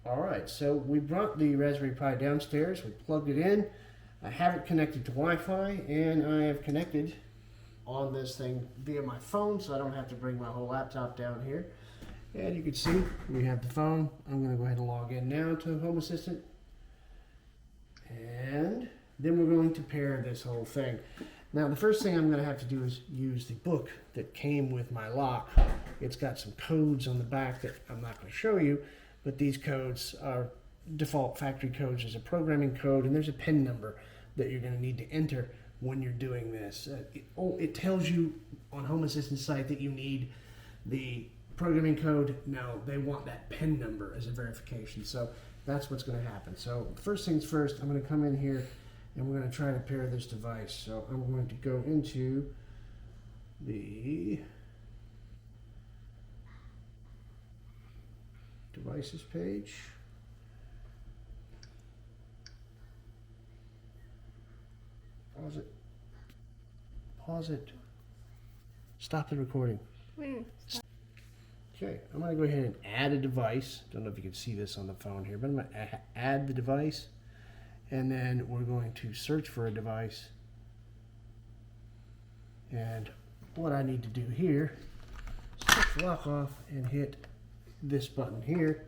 Alright, so we brought the Raspberry Pi downstairs, we plugged it in, I have it connected to Wi-Fi, and I have connected on this thing via my phone, so I don't have to bring my whole laptop down here. And you can see we have the phone. I'm going to go ahead and log in now to Home Assistant. And then we're going to pair this whole thing. Now the first thing I'm going to have to do is use the book that came with my lock. It's got some codes on the back that I'm not going to show you, but these codes are default factory codes. There's a programming code and there's a PIN number that you're going to need to enter when you're doing this. It tells you on Home Assistant site that you need the programming code. No, they want that PIN number as a verification. So that's what's going to happen. So first things first, I'm going to come in here and we're going to try to pair this device. So I'm going to go into the devices page. Pause it. Pause it. Stop the recording. Okay, I'm going to go ahead and add a device. Don't know if you can see this on the phone here, but I'm going to add the device. And then we're going to search for a device. And what I need to do here is take the lock off and hit this button here.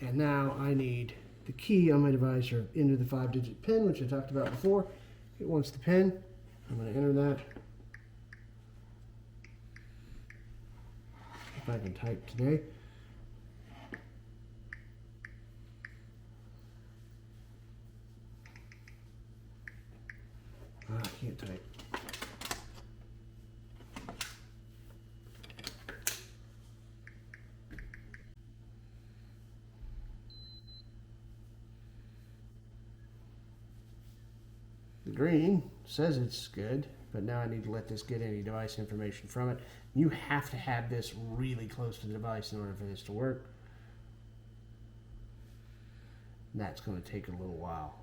And now I need the key on my device, or enter the 5-digit PIN, which I talked about before. It wants the PIN. I'm going to enter that. If I can type today. I can't type. The green says it's good, but now I need to let this get any device information from it. You have to have this really close to the device in order for this to work. And that's going to take a little while.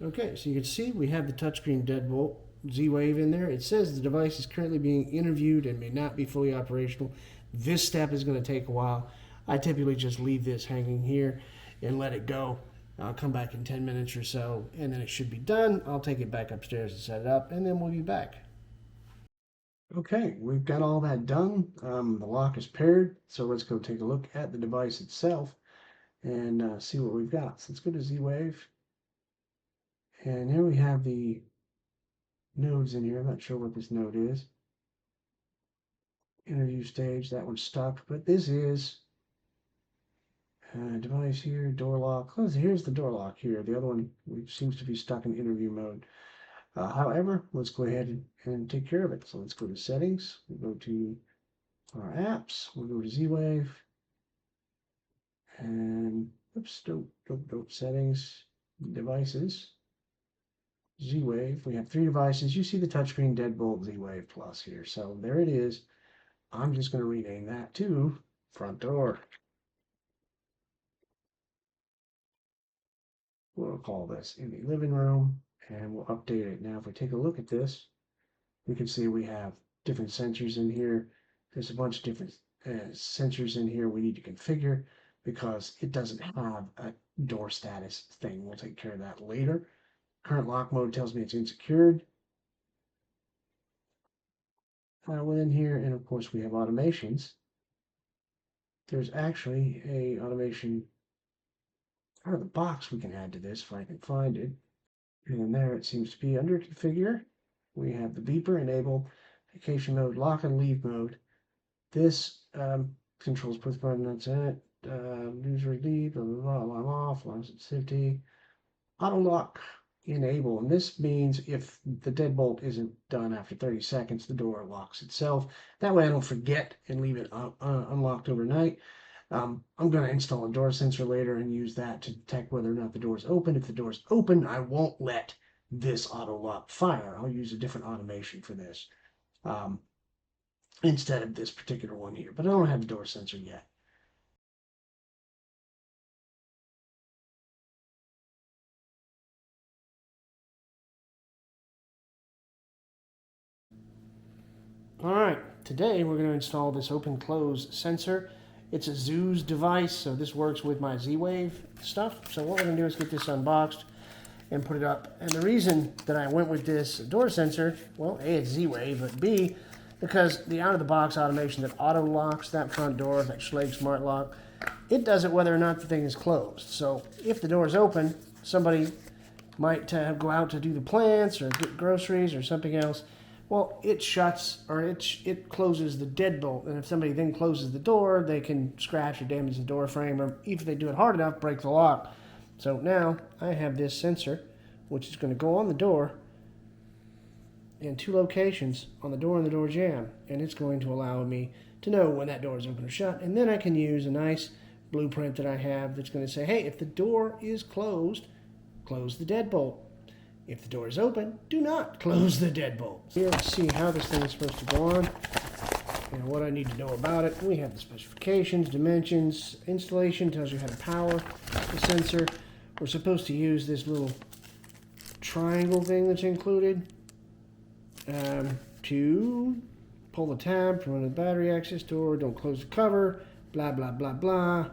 Okay, so you can see we have the touchscreen deadbolt ZWave in there. It says the device is currently being interviewed and may not be fully operational. This step is going to take a while. I typically just leave this hanging here and let it go. I'll come back in 10 minutes or so, and then it should be done. I'll take it back upstairs and set it up, and then we'll be back. Okay, we've got all that done. The lock is paired, so let's go take a look at the device itself and see what we've got. So let's go to ZWave. And here we have the nodes in here. I'm not sure what this node is. Interview stage, that one's stuck, but this is device here, door lock. Oh, here's the door lock here. The other one seems to be stuck in interview mode. However, let's go ahead and take care of it. So let's go to settings. We'll go to our apps. We'll go to ZWave. And oops, don't settings, devices. ZWave. We have 3 devices. You see the touchscreen deadbolt ZWave Plus here. So there it is. I'm just going to rename that to front door. We'll call this in the living room and we'll update it. Now if we take a look at this, we can see we have different sensors in here. There's a bunch of different sensors in here we need to configure because it doesn't have a door status thing. We'll take care of that later. Current lock mode tells me it's unsecured. Within here, and of course we have automations. There's actually a automation out of the box we can add to this if I can find it. And there it seems to be under configure. We have the beeper enabled, vacation mode, lock and leave mode. This controls push button, that's it. User leave, blah, blah, blah, alarm off, alarm sensitivity. Auto lock enable, and this means if the deadbolt isn't done after 30 seconds, the door locks itself. That way I don't forget and leave it unlocked overnight. I'm going to install a door sensor later and use that to detect whether or not the door is open. If the door is open, I won't let this auto lock fire. I'll use a different automation for this instead of this particular one here. But I don't have the door sensor yet. All right, today we're going to install this open-close sensor It's a Zooz device, so this works with my ZWave stuff. So what we're going to do is get this unboxed and put it up. And the reason that I went with this door sensor, well, A, it's ZWave, but B, because the out-of-the-box automation that auto-locks that front door, that Schlage Smart Lock, it does it whether or not the thing is closed. So if the door is open, somebody might go out to do the plants or get groceries or something else. Well, it shuts or it closes the deadbolt. And if somebody then closes the door, they can scratch or damage the door frame, or if they do it hard enough, break the lock. So now I have this sensor, which is going to go on the door in 2 locations, on the door and the door jamb, and it's going to allow me to know when that door is open or shut. And then I can use a nice blueprint that I have that's going to say, hey, if the door is closed, close the deadbolt. If the door is open, do not close the deadbolt. Here, let's see how this thing is supposed to go on and what I need to know about it. We have the specifications, dimensions, installation, tells you how to power the sensor. We're supposed to use this little triangle thing that's included to pull the tab from the battery access door, don't close the cover, blah, blah, blah, blah.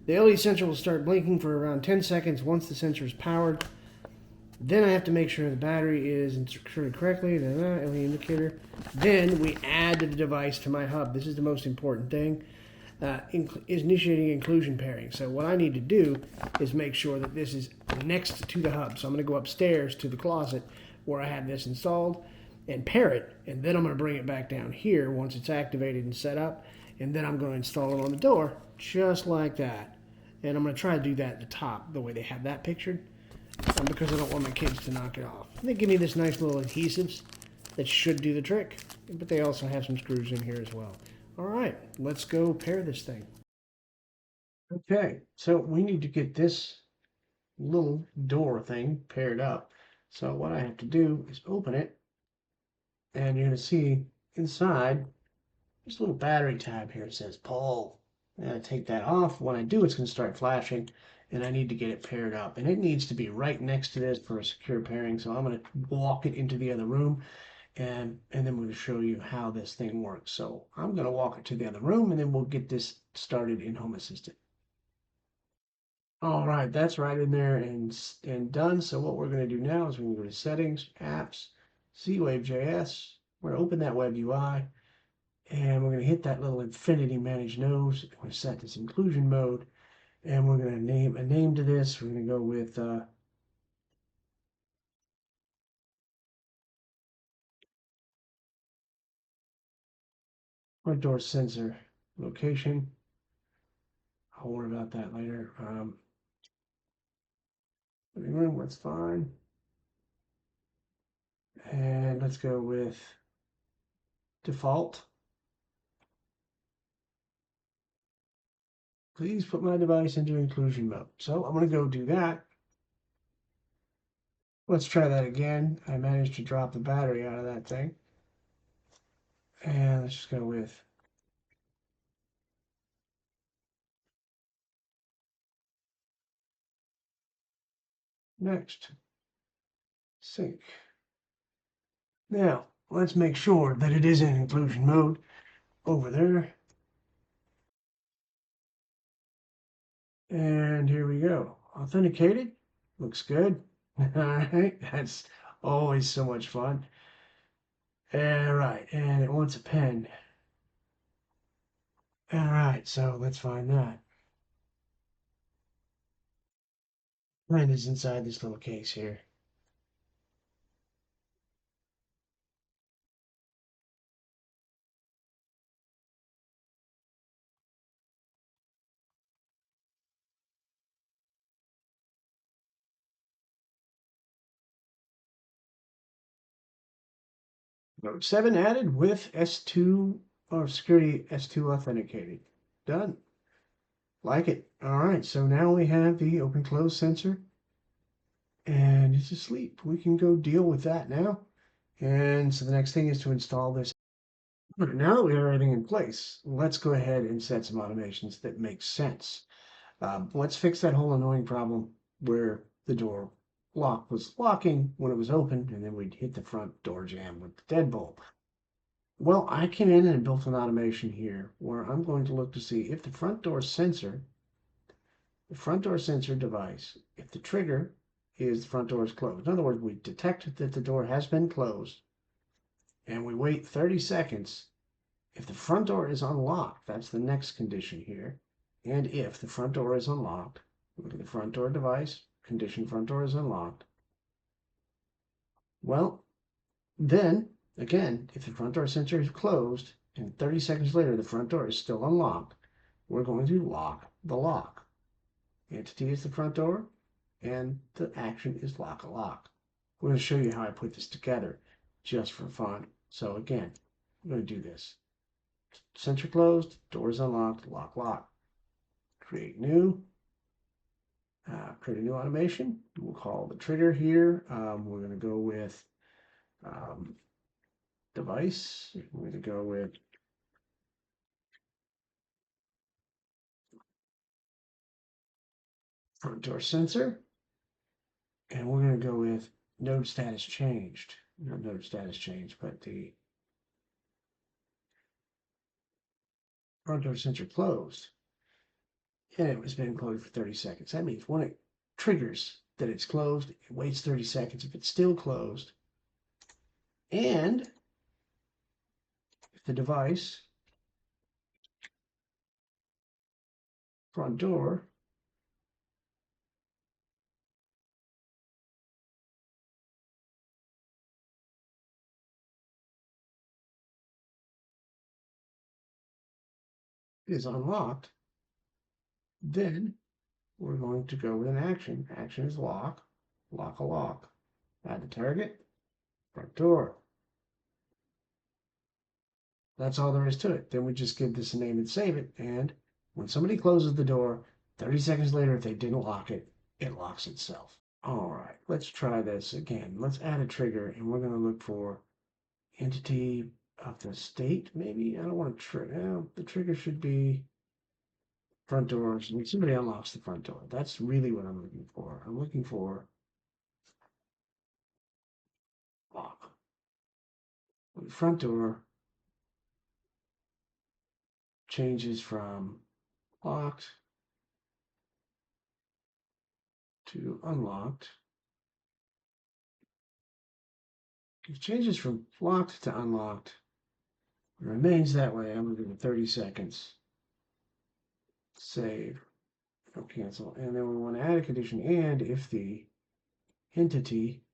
The LED sensor will start blinking for around 10 seconds once the sensor is powered. Then I have to make sure the battery is inserted correctly, LED indicator. Then we add the device to my hub. This is the most important thing, is initiating inclusion pairing. So what I need to do is make sure that this is next to the hub. So I'm going to go upstairs to the closet where I have this installed and pair it, and then I'm going to bring it back down here once it's activated and set up, and then I'm going to install it on the door just like that. And I'm going to try to do that at the top the way they have that pictured, because I don't want my kids to knock it off. They give me this nice little adhesives that should do the trick, but they also have some screws in here as well. All right, let's go pair this thing. Okay, so we need to get this little door thing paired up. So what I have to do is open it, and you're going to see inside there's a little battery tab here. It says pull. I'm going to take that off. When I do, it's going to start flashing, and I need to get it paired up. And it needs to be right next to this for a secure pairing. So I'm going to walk it into the other room, and then we're going to show you how this thing works. So I'm going to walk it to the other room, and then we'll get this started in Home Assistant. All right, that's right in there and done. So what we're going to do now is we're going to go to Settings, Apps, ZWave JS. We're going to open that web UI, and we're going to hit that little infinity manage nodes. We're going to set this inclusion mode, and we're going to name a name to this. We're going to go with Front Door Sensor location. I'll worry about that later. Living room, that's fine. And let's go with default. Please put my device into inclusion mode. So I'm going to go do that. Let's try that again. I managed to drop the battery out of that thing. And let's just go with next. Sync. Now, let's make sure that it is in inclusion mode over there. And here we go. Authenticated. Looks good. All right. That's always so much fun. All right. And it wants a pen. All right. So let's find that. Pen is inside this little case here. Mode 7 added with S2 or security S2 authenticated. Done. Like it. All right. So now we have the open close sensor, and it's asleep. We can go deal with that now. And so the next thing is to install this. Now that we have everything in place, let's go ahead and set some automations that make sense. Let's fix that whole annoying problem where the door lock was locking when it was open, and then we'd hit the front door jamb with the deadbolt. Well, I came in and built an automation here where I'm going to look to see if the front door sensor device, if the trigger is the front door is closed. In other words, we detect that the door has been closed and we wait 30 seconds. If the front door is unlocked, that's the next condition here. And if the front door is unlocked, look at the front door device, condition front door is unlocked. Well, then again, if the front door sensor is closed and 30 seconds later the front door is still unlocked, we're going to lock the lock. Entity is the front door, and the action is lock a lock. We're going to show you how I put this together just for fun. So again, I'm going to do this. Sensor closed, doors unlocked, lock, lock. Create new. Create a new automation. We'll call the trigger here. We're going to go with device. We're going to go with front door sensor. And we're going to go with node status changed. Not node status changed, but the front door sensor closed. And it was been closed for 30 seconds. That means when it triggers that it's closed, it waits 30 seconds. If it's still closed, and if the device front door is unlocked, then we're going to go with an action. Action is lock, lock a lock. Add the target, front door. That's all there is to it. Then we just give this a name and save it. And when somebody closes the door, 30 seconds later, if they didn't lock it, it locks itself. All right, let's try this again. Let's add a trigger, and we're going to look for entity of the state, maybe. I don't want to trigger. The trigger should be front doors. When somebody unlocks the front door, that's really what I'm looking for. I'm looking for lock. When the front door changes from locked to unlocked. If it changes from locked to unlocked, it remains that way. I'm going to give it 30 seconds. Save. Or cancel. And then we want to add a condition. And if the entity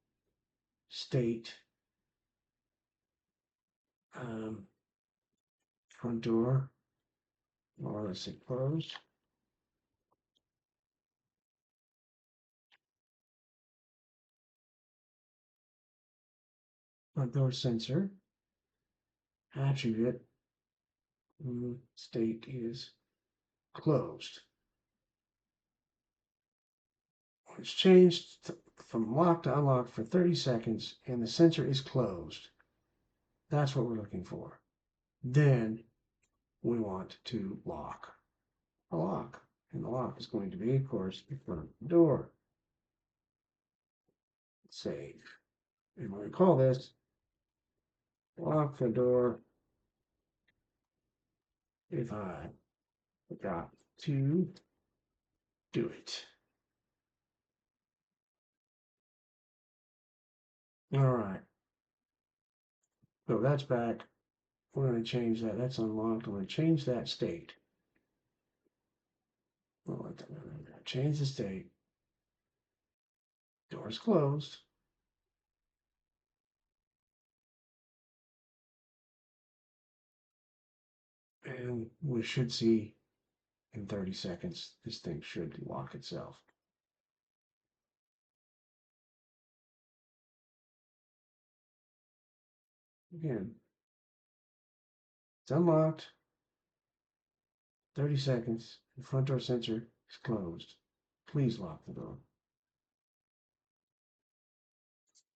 state front door, or let's say closed, front door sensor attribute state is closed. It's changed from locked to unlocked for 30 seconds, and the sensor is closed. That's what we're looking for. Then we want to lock a lock. And the lock is going to be, of course, the front door. Save. And we're going to call this lock the door if I forgot to do it. All right. So that's back. We're going to change that. That's unlocked. I'm going to change that state. Change the state. Door's closed. And we should see in 30 seconds, this thing should lock itself. Again, it's unlocked. 30 seconds. The front door sensor is closed. Please lock the door.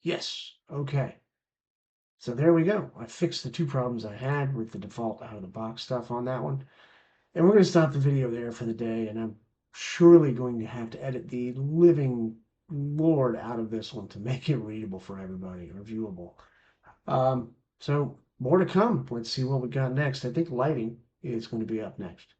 Yes. Okay. So there we go. I fixed the two problems I had with the default out of the box stuff on that one. And we're going to stop the video there for the day. And I'm surely going to have to edit the living Lord out of this one to make it readable for everybody or viewable. So more to come. Let's see what we got next. I think lighting is going to be up next.